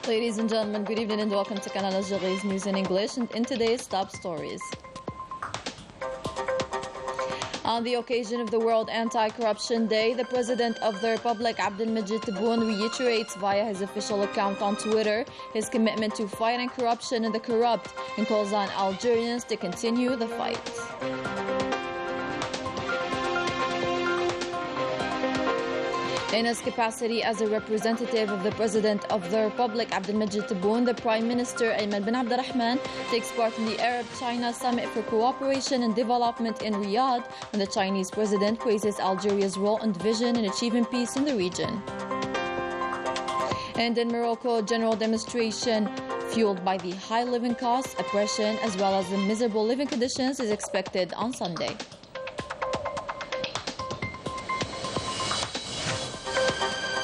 Ladies and gentlemen, good evening and welcome to Canal Algérie's News in English and in today's top stories. On the occasion of the World Anti-Corruption Day, the President of the Republic, Abdelmajid Tebboune, reiterates via his official account on Twitter his commitment to fighting corruption and the corrupt and calls on Algerians to continue the fight. In his capacity as a representative of the President of the Republic, Abdelmajid Tebboune, the Prime Minister Ayman bin Abdelrahman takes part in the Arab-China Summit for Cooperation and Development in Riyadh, when the Chinese President praises Algeria's role and vision in achieving peace in the region. And in Morocco, general demonstration fueled by the high living costs, oppression, as well as the miserable living conditions is expected on Sunday.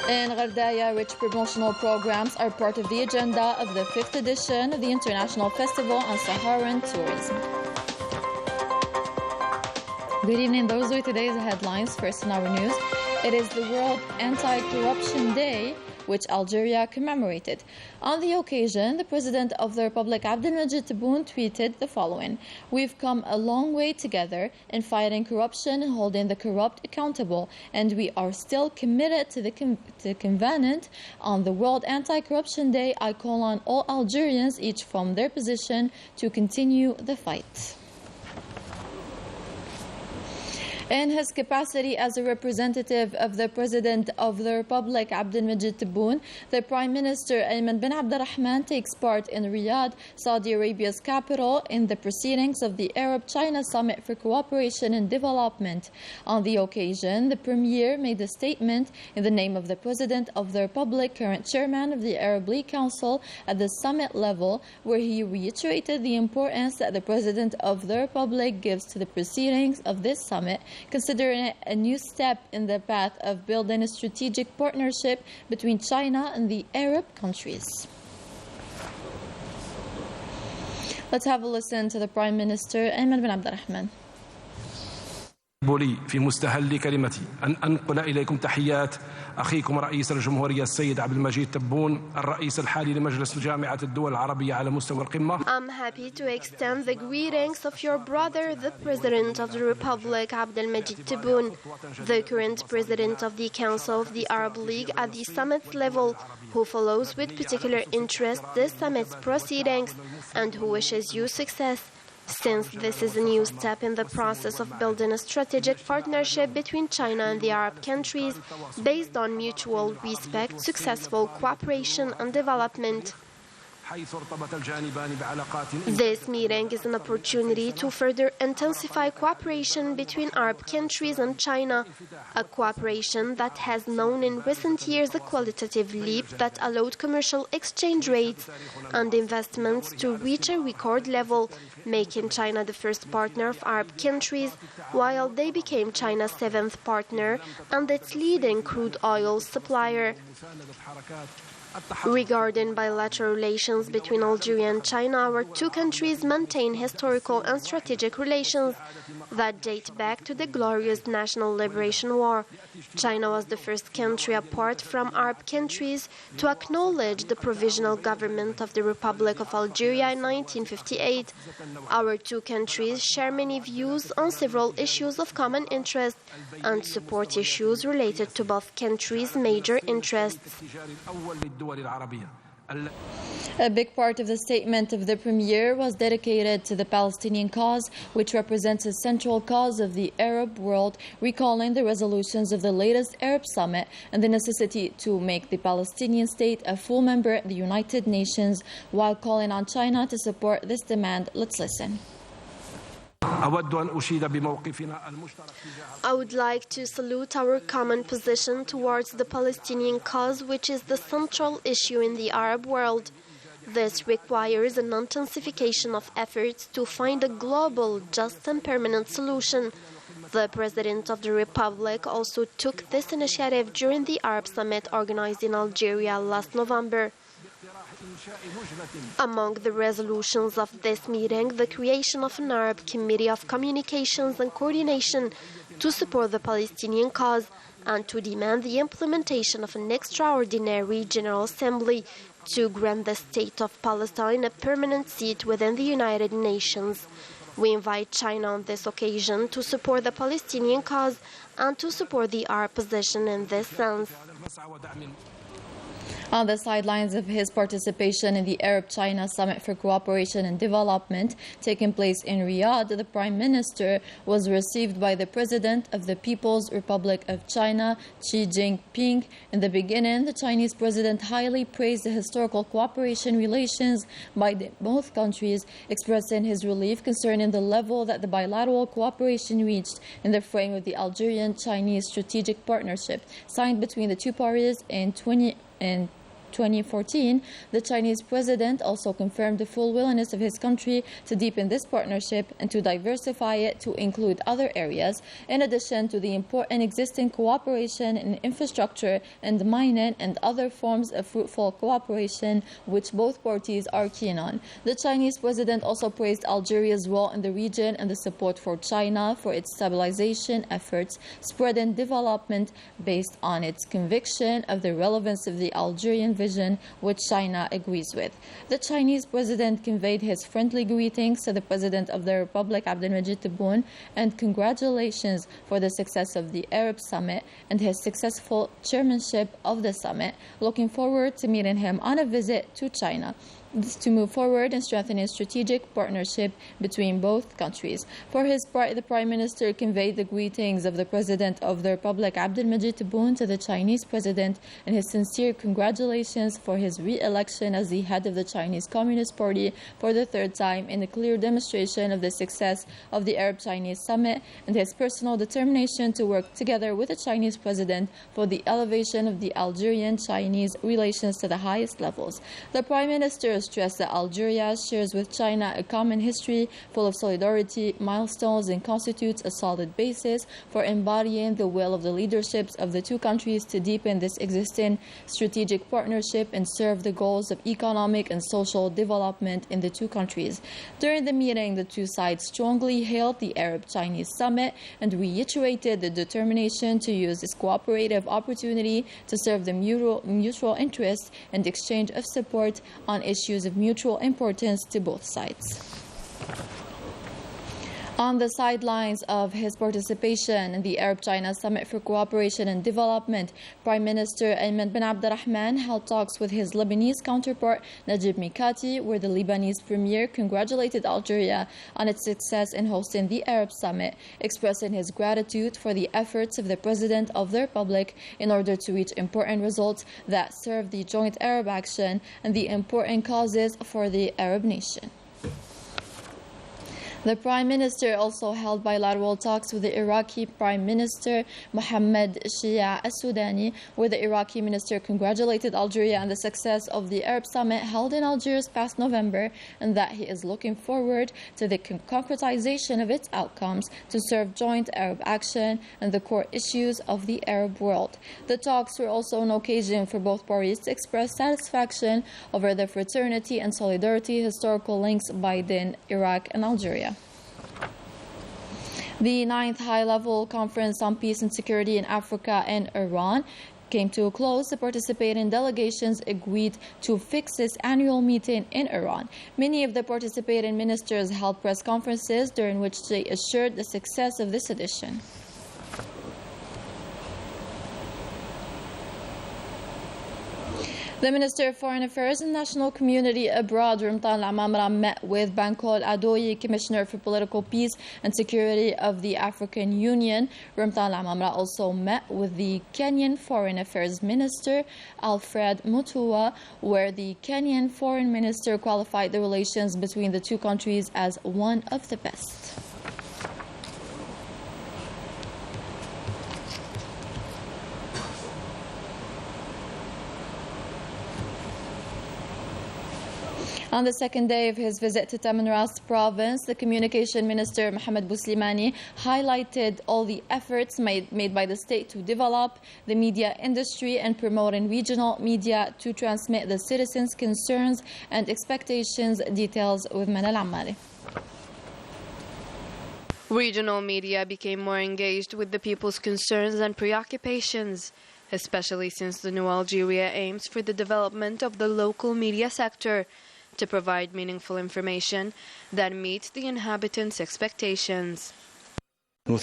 In Ghardaya, rich promotional programs are part of the agenda of the 5th edition of the International Festival on Saharan Tourism. Good evening, those are today's headlines. First in our news, it is the World Anti-Corruption Day, which Algeria commemorated. On the occasion, the President of the Republic, Abdelmajid Tebboune, tweeted the following: "We've come a long way together in fighting corruption and holding the corrupt accountable, and we are still committed to the covenant. On the World Anti-Corruption Day, I call on all Algerians, each from their position, to continue the fight." In his capacity as a representative of the President of the Republic, Abdelmajid Tebboune, the Prime Minister Ayman bin Abdelrahman takes part in Riyadh, Saudi Arabia's capital, in the proceedings of the Arab-China Summit for Cooperation and Development. On the occasion, the Premier made a statement in the name of the President of the Republic, current Chairman of the Arab League Council, at the summit level, where he reiterated the importance that the President of the Republic gives to the proceedings of this summit, considering it a new step in the path of building a strategic partnership between China and the Arab countries. Let's have a listen to the Prime Minister Ayman bin Abdelrahman. لي في مستهل كلمتي أن أنقل إليكم تحيات أخيكم رئيس الجمهورية السيد عبدالمجيد تبون الرئيس الحالي لمجلس جامعة الدول العربية على مستوى القمة. I'm happy to extend the greetings of your brother, the President of the Republic, Abdelmajid Tebboune, the current President of the Council of the Arab League at the summit level, who follows with particular interest this summit's proceedings and who wishes you success. Since this is a new step in the process of building a strategic partnership between China and the Arab countries based on mutual respect, successful cooperation and development. This meeting is an opportunity to further intensify cooperation between Arab countries and China, a cooperation that has known in recent years a qualitative leap that allowed commercial exchange rates and investments to reach a record level, making China the first partner of Arab countries, while they became China's 7th partner and its leading crude oil supplier. Regarding bilateral relations between Algeria and China, our two countries maintain historical and strategic relations that date back to the glorious National Liberation War. China was the first country apart from Arab countries to acknowledge the provisional government of the Republic of Algeria in 1958. Our two countries share many views on several issues of common interest and support issues related to both countries' major interests. A big part of the statement of the Premier was dedicated to the Palestinian cause, which represents a central cause of the Arab world, recalling the resolutions of the latest Arab summit and the necessity to make the Palestinian state a full member of the United Nations, while calling on China to support this demand. Let's listen. I would like to salute our common position towards the Palestinian cause, which is the central issue in the Arab world. This requires an intensification of efforts to find a global, just and permanent solution. The President of the Republic also took this initiative during the Arab Summit organized in Algeria last November. Among the resolutions of this meeting, the creation of an Arab Committee of Communications and Coordination to support the Palestinian cause and to demand the implementation of an extraordinary General Assembly to grant the State of Palestine a permanent seat within the United Nations. We invite China on this occasion to support the Palestinian cause and to support the Arab position in this sense. On the sidelines of his participation in the Arab-China Summit for Cooperation and Development taking place in Riyadh, the Prime Minister was received by the President of the People's Republic of China, Xi Jinping. In the beginning, the Chinese President highly praised the historical cooperation relations by both countries, expressing his relief concerning the level that the bilateral cooperation reached in the frame of the Algerian-Chinese Strategic Partnership signed between the two parties in 2014, the Chinese president also confirmed the full willingness of his country to deepen this partnership and to diversify it to include other areas, in addition to the important existing cooperation in infrastructure and mining and other forms of fruitful cooperation which both parties are keen on. The Chinese president also praised Algeria's role in the region and the support for China for its stabilization efforts, spreading development based on its conviction of the relevance of the Algerian vision, which China agrees with. The Chinese president conveyed his friendly greetings to the President of the Republic, Abdelmajid Tebboune, and congratulations for the success of the Arab Summit and his successful chairmanship of the summit, looking forward to meeting him on a visit to China to move forward and strengthening strategic partnership between both countries. For his part, the Prime Minister conveyed the greetings of the President of the Republic, Abdelmajid Tebboune, to the Chinese President and his sincere congratulations for his re-election as the head of the Chinese Communist Party for the third time, in a clear demonstration of the success of the Arab-Chinese Summit and his personal determination to work together with the Chinese President for the elevation of the Algerian-Chinese relations to the highest levels. The Prime Minister stressed that Algeria shares with China a common history full of solidarity, milestones, and constitutes a solid basis for embodying the will of the leaderships of the two countries to deepen this existing strategic partnership and serve the goals of economic and social development in the two countries. During the meeting, the two sides strongly hailed the Arab-Chinese Summit and reiterated the determination to use this cooperative opportunity to serve the mutual interests and exchange of support on issues of mutual importance to both sides. On the sidelines of his participation in the Arab-China Summit for Cooperation and Development, Prime Minister Ayman bin Abdurrahman held talks with his Lebanese counterpart Najib Mikati, where the Lebanese premier congratulated Algeria on its success in hosting the Arab Summit, expressing his gratitude for the efforts of the President of the Republic in order to reach important results that serve the joint Arab action and the important causes for the Arab nation. The Prime Minister also held bilateral talks with the Iraqi Prime Minister Mohammed Shia al-Sudani, where the Iraqi minister congratulated Algeria on the success of the Arab Summit held in Algiers past November, and that he is looking forward to the concretization of its outcomes to serve joint Arab action and the core issues of the Arab world. The talks were also an occasion for both parties to express satisfaction over the fraternity and solidarity historical links binding Iraq and Algeria. The 9th High-Level Conference on Peace and Security in Africa and Iran came to a close. The participating delegations agreed to fix its annual meeting in Iran. Many of the participating ministers held press conferences during which they assured the success of this edition. The Minister of Foreign Affairs and National Community Abroad, Ramtan Al-Amamra, met with Bankol Adoyi, Commissioner for Political Peace and Security of the African Union. Ramtan Al-Amamra also met with the Kenyan Foreign Affairs Minister, Alfred Mutua, where the Kenyan Foreign Minister qualified the relations between the two countries as one of the best. On the second day of his visit to Tamanrasset province, the Communication Minister Mohamed Bouslimani highlighted all the efforts made by the state to develop the media industry and promoting regional media to transmit the citizens' concerns and expectations. Details with Manal Ammari. Regional media became more engaged with the people's concerns and preoccupations. especially since the new Algeria aims for the development of the local media sector to provide meaningful information that meets the inhabitants' expectations. We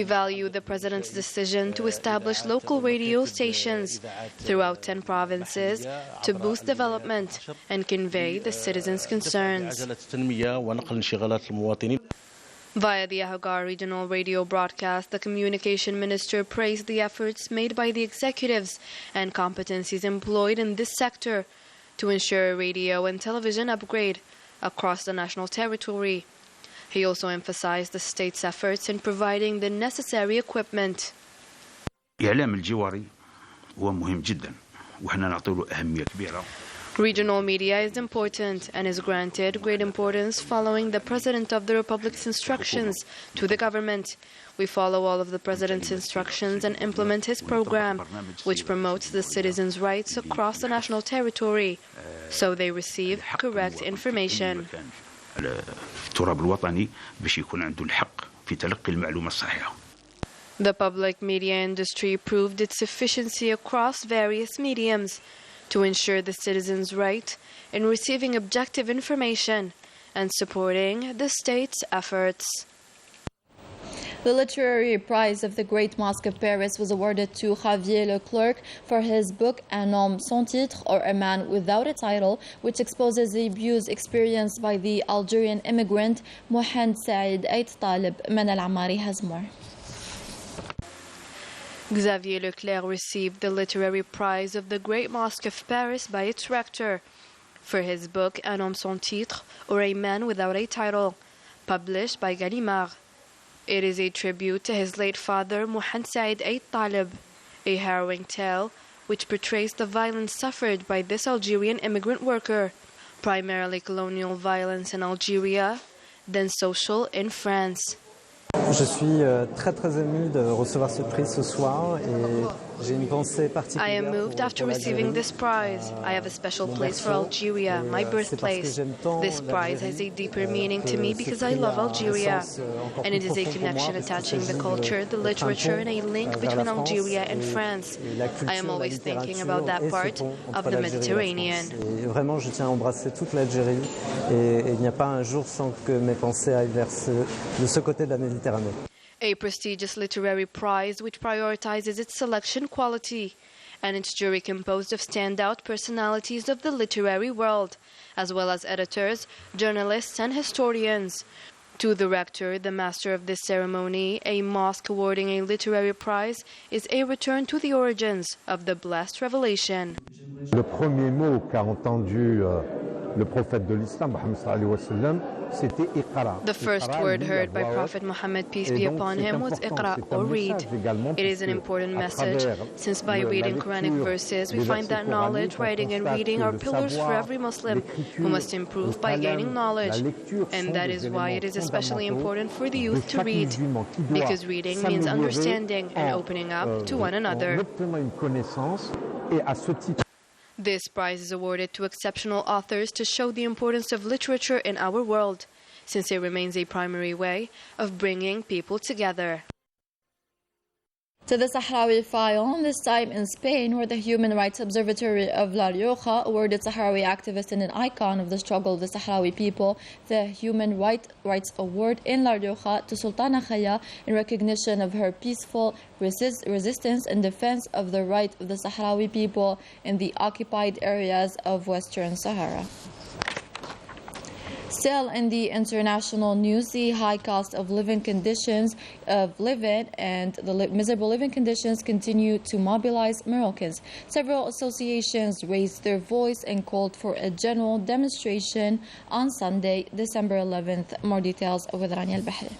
value the President's decision to establish local radio stations throughout 10 provinces to boost development and convey the citizens' concerns. Via the Ahogar regional radio broadcast, the communication minister praised the efforts made by the executives and competencies employed in this sector to ensure a radio and television upgrade across the national territory. He also emphasized the state's efforts in providing the necessary equipment. الإعلام الجواري هو مهم جدا وإحنا نعطيه أهمية كبيرة. Regional media is important and is granted great importance following the President of the Republic's instructions to the government. We follow all of the President's instructions and implement his program, which promotes the citizens' rights across the national territory, so they receive correct information. The public media industry proved its efficiency across various mediums to ensure the citizens' right in receiving objective information and supporting the state's efforts. The literary prize of the Great Mosque of Paris was awarded to Javier Leclerc for his book Un homme sans titre, or A Man Without a Title, which exposes the abuse experienced by the Algerian immigrant Mohamed Said Ait Talib. Manal Amari has more. Xavier Leclerc received the literary prize of the Great Mosque of Paris by its rector for his book Un homme sans titre, or A Man Without a Title, published by Gallimard. It is a tribute to his late father, Mohamed Said Ait Talib, a harrowing tale which portrays the violence suffered by this Algerian immigrant worker, primarily colonial violence in Algeria, then social in France. Je suis très ému de recevoir ce prix ce soir et j'ai une pensée particulière. I am moved after receiving this prize. I have a special place for Algeria, my birthplace. This prize has a deeper meaning to me because I love Algeria, and it is a connection attaching the culture, the literature, and a link between Algeria and France. I am always thinking about that part of the Mediterranean. Vraiment, je tiens à embrasser toute l'Algérie et il n'y a pas un jour sans que mes pensées aillent vers de ce côté de la Méditerranée. A prestigious literary prize which prioritizes its selection quality, and its jury composed of standout personalities of the literary world, as well as editors, journalists, and historians. To the rector, the master of this ceremony, a mosque awarding a literary prize is a return to the origins of the blessed revelation. Le premier mot qu'a entendu le prophète de l'islam, Mohammed sallallahu alayhi wa sallam, c'était Iqra. The first word heard by Prophet Muhammad, peace be upon him, was Iqra, or read. It is an important message, since by reading Quranic verses, we find that knowledge, writing, and reading are pillars for every Muslim who must improve by gaining knowledge. And that is why it is especially important for the youth to read, because reading means understanding and opening up to one another. This prize is awarded to exceptional authors to show the importance of literature in our world, since it remains a primary way of bringing people together. To the Sahrawi file, this time in Spain, where the Human Rights Observatory of La Rioja awarded Sahrawi activist and an icon of the struggle of the Sahrawi people the Human Rights Award in La Rioja to Sultana Khaya in recognition of her peaceful resistance and defense of the right of the Sahrawi people in the occupied areas of Western Sahara. Still in the international news, the high cost of living conditions and the miserable living conditions continue to mobilize Moroccans. Several associations raised their voice and called for a general demonstration on Sunday, December 11th. More details with Rania Al-Bahri.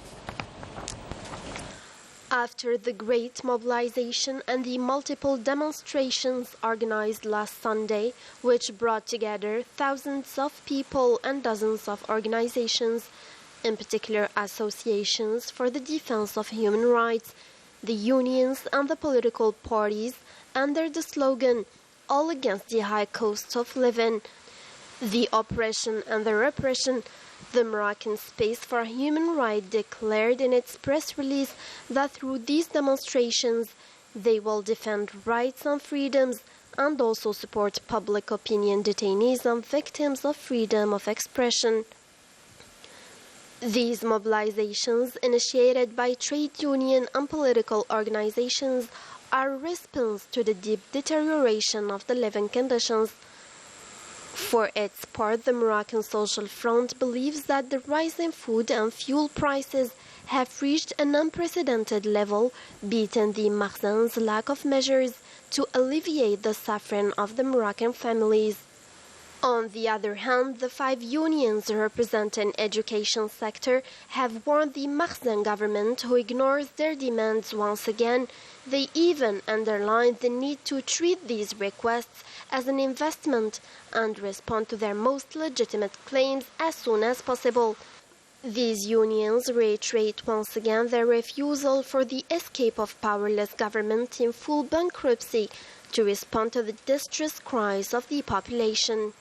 After the great mobilization and the multiple demonstrations organized last Sunday, which brought together thousands of people and dozens of organizations, in particular associations for the defense of human rights, the unions and the political parties, under the slogan, "All against the high cost of living," the oppression and the repression, The Moroccan Space for Human Rights declared in its press release that through these demonstrations, they will defend rights and freedoms and also support public opinion detainees and victims of freedom of expression. These mobilizations, initiated by trade union and political organizations, are a response to the deep deterioration of the living conditions. For its part, the Moroccan Social Front believes that the rise in food and fuel prices have reached an unprecedented level, beating the Makhzen's lack of measures to alleviate the suffering of the Moroccan families. On the other hand, the 5 unions representing education sector have warned the Makhzen government, who ignores their demands once again. They even underlined the need to treat these requests as an investment and respond to their most legitimate claims as soon as possible. These unions reiterate once again their refusal for the escape of powerless government in full bankruptcy to respond to the distress cries of the population.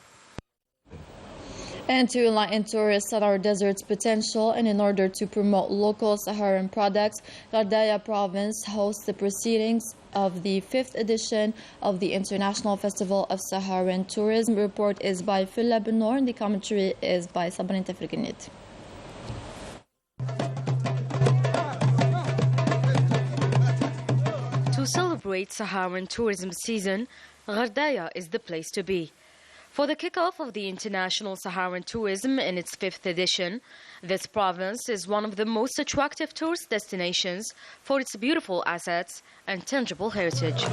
And to enlighten tourists at our desert's potential and in order to promote local Saharan products, Gardaya province hosts the proceedings of the 5th edition of the International Festival of Saharan Tourism. The report is by Filla Benor and the commentary is by Sabrin Tafriganit. To celebrate Saharan tourism season, Gardaya is the place to be. For the kickoff of the International Saharan Tourism in its 5th edition, this province is one of the most attractive tourist destinations for its beautiful assets and tangible heritage.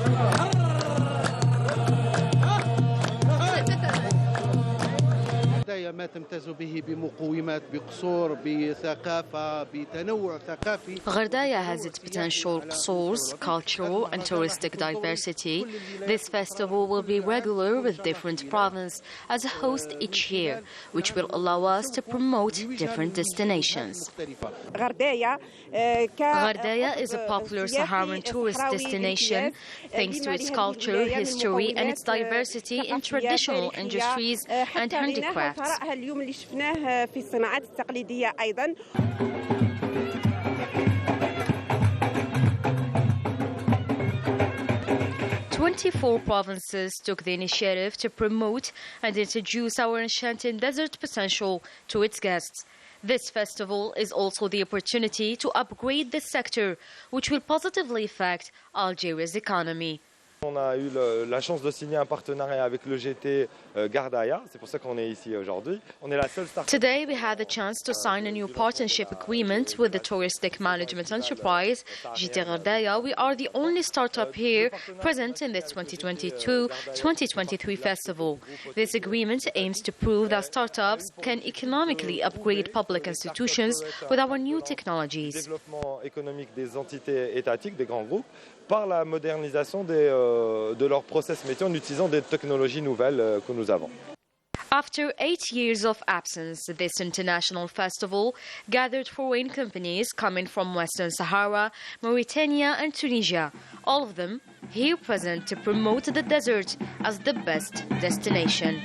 ما تمتاز به بمقومات بقصور بثقافة بتنوع ثقافي. Gardaya has its potential qusurs, cultural and touristic diversity. This festival will be regular with different provinces as a host each year, which will allow us to promote different destinations. Gardaya is a popular Saharan tourist destination thanks to its culture, history and its diversity in traditional industries and handicrafts. اليوم اللي شفناه في الصناعات التقليدية أيضا. Twenty-four provinces took the initiative to promote and introduce our enchanting desert potential to its guests. This festival is also the opportunity to upgrade this sector, which will positively affect Algeria's economy. On a eu la chance de signer un partenariat avec le GT Gardaya, c'est pour ça qu'on est ici aujourd'hui. On est la seule start-up. Today we had the chance to sign a new partnership agreement with the touristic management enterprise GT Gardaya. We are the only startup here present in the 2022-2023 festival. This agreement aims to prove that startups can economically upgrade public institutions with our new technologies. Développement économique des entités étatiques, des grands groupes, par la modernisation de leurs process métiers en utilisant des technologies nouvelles que nous avons. After 8 years of absence, this international festival gathered foreign companies coming from Western Sahara, Mauritania and Tunisia, all of them here present to promote the desert as the best destination.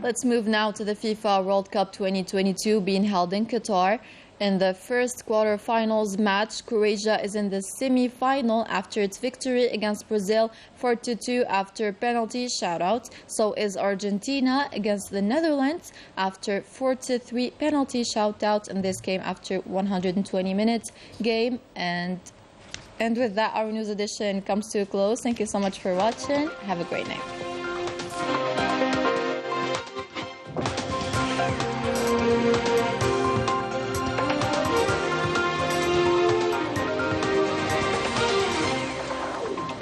Let's move now to the FIFA World Cup 2022 being held in Qatar. In the first quarterfinals match, Croatia is in the semi-final after its victory against Brazil 4-2 after penalty shootout. So is Argentina against the Netherlands after 4-3 penalty shootout, and this came after 120 minutes game. And with that, our news edition comes to a close. Thank you so much for watching. Have a great night.